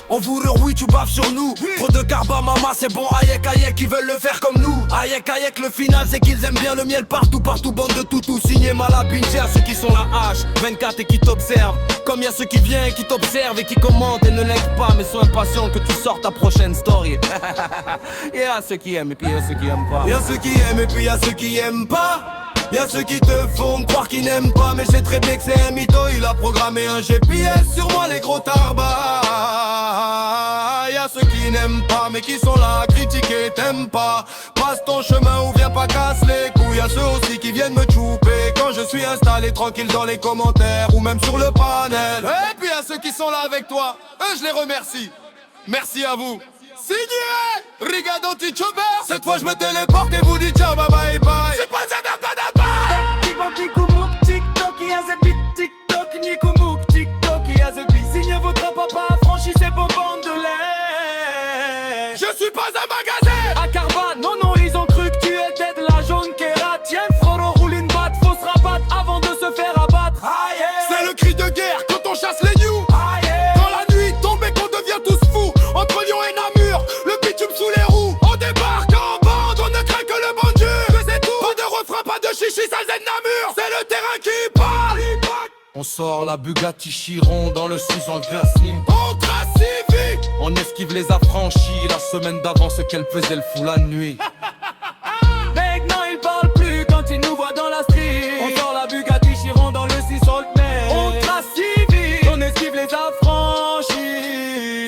On vous oui, tu baves sur nous. Trop de carba, maman, c'est bon, aïek, aïek, ils veulent le faire comme nous. Aïek, aïek, le final, c'est qu'ils aiment bien le miel partout, partout, bande de toutous. Signé Malabinji à ceux qui sont la H24 et qui t'observent. Comme y'a ceux qui viennent et qui t'observent et qui commentent et ne like pas, mais sont impatients que tu sortes ta prochaine story. Y'a ceux qui aiment et puis y'a ceux qui aiment pas. Y'a ceux qui aiment et puis y'a ceux qui aiment pas. Y'a ceux qui te font croire qu'ils n'aiment pas, mais j'ai très bien que c'est un mytho. Il a programmé un GPS sur moi, les gros tarbas. Y'a ceux qui n'aiment pas, mais qui sont là à critiquer, t'aimes pas. Passe ton chemin ou viens pas casse les couilles. Y'a ceux aussi qui viennent me chouper quand je suis installé tranquille dans les commentaires ou même sur le panel. Et puis y'a ceux qui sont là avec toi, eux je les remercie. Merci à vous. Signé Rigado Tichober. Cette fois je me téléporte et vous dites ciao bye bye bye. C'est pas ça TikTok, il y a the beat, TikTok, Nikomouk, TikTok, il y a the beat. Signez votre papa, franchissez vos bandes de lait. Je suis pas un magasin. À Carban, non, non, ils ont cru que tu étais de la jaune kératienne. Froro roule une batte, faut se rabattre avant de se faire abattre. C'est le cri de guerre quand on chasse les news. Dans la nuit tombe et qu'on devient tous fous. Entre Lyon et Namur, le bitume sous les roues. On débarque en bande, on ne craint que le bon Dieu. Que c'est tout, pas de refrain, pas de chichi, ça zen Namur. C'est le terrain qui parle. On sort la Bugatti Chiron dans le 6 en Grassley. On trace civique. On esquive les affranchis. La semaine d'avant, ce qu'elle faisait le fou la nuit. Maintenant il parle plus quand il nous voit dans la street. On sort la Bugatti Chiron dans le 6 en mer. On trace civique. On esquive les affranchis.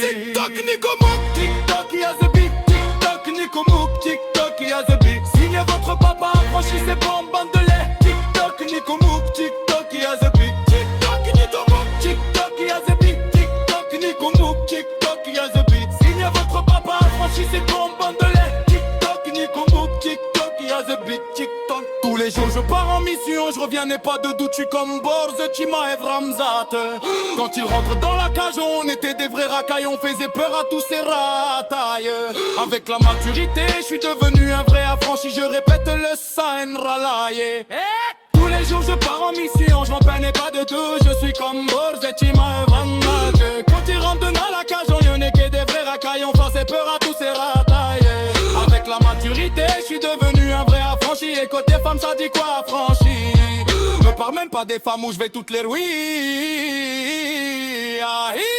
TikTok Nikomouk, TikTok il y a the beat. TikTok Nikomouk, TikTok il y a the beat. Signez votre papa, franchissez bon bande de lait. TikTok Nikomouk, TikTok il y a the beat. TikTok Nikomouk, TikTok il y a the beat. TikTok Nikomouk, TikTok il y a the beat. Signez votre papa, franchissez bon bande de lait. TikTok Nikomouk, TikTok il y a the beat. TikTok. Tous les jours je pars en mission, je reviens n'ai pas de doute, je suis comme Borz, Chimaev, Ramzat. Quand ils rentrent dans la cage, on était des vrais racailles, on faisait peur à tous ces ratailles. Avec la maturité, je suis devenu un vrai affranchi, je répète le Sain Ralaye. Tous les jours je pars en mission, je m'en peine pas de tout, je suis comme Borz, Chimaev, Ramzat. Quand ils rentrent dans la cage, on n'est que des vrais racailles, on faisait peur à tous ces ratailles. Avec la maturité, je suis devenu un vrai affranchi. Et côté femme, ça dit quoi affranchi? Me parle même pas des femmes où je vais toutes les ruines.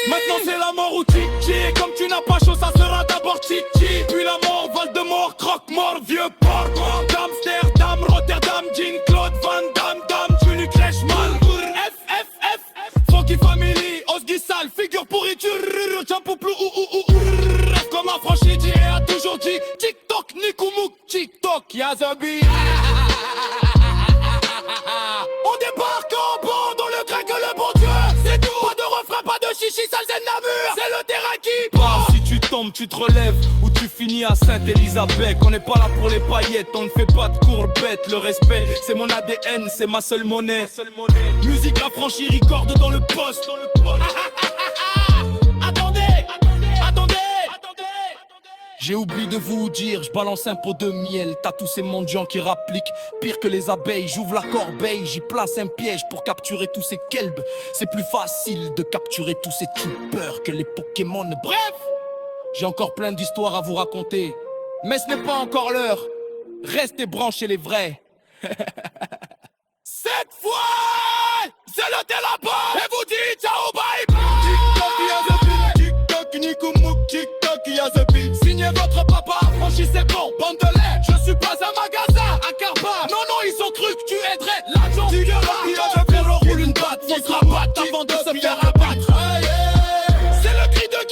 Maintenant c'est la mort ou Titi. Et comme tu n'as pas chaud, ça sera d'abord Titi. Puis la mort, Val-de-Mort, croque-mort, vieux port. Amsterdam, Rotterdam, Jean-Claude Van Damme, Dame, Juni Kretschmann. FFF, Funky Family, Osgi Sal, figure pourriture, Champou Plou, rêve comme affranchi, Dieu a toujours dit TikTok, Nikomouk, TikTok, y'a the beat. On débarque en bande, on le craque le bon Dieu. C'est tout, pas de refrain, pas de chichi, sale zen Namur. C'est le terrain qui part. Si tu tombes, tu te relèves, ou tu finis à Sainte-Élisabeth. On n'est pas là pour les paillettes, on ne fait pas de courbettes. Le respect, c'est mon ADN, c'est ma seule monnaie. Musique affranchie, record dans le poste. J'ai oublié de vous dire, je balance un pot de miel. T'as tous ces mendiants qui rappliquent pire que les abeilles. J'ouvre la corbeille, j'y place un piège pour capturer tous ces kelbs. C'est plus facile de capturer tous ces tueurs que les Pokémon. Bref, j'ai encore plein d'histoires à vous raconter. Mais ce n'est pas encore l'heure. Restez branchés les vrais. Cette fois, c'est le téléphone. Et vous dites ciao bye bye. TikTok, Nikomouk, TikTok, y'a the beat. Signez votre papa, franchissez bon, bande de lait. Je suis pas un magasin, à Carban. Non, non, ils ont cru que tu aiderais l'agent. TikTok, y'a the beat. Roule une batte, faut se rabattre avant de se faire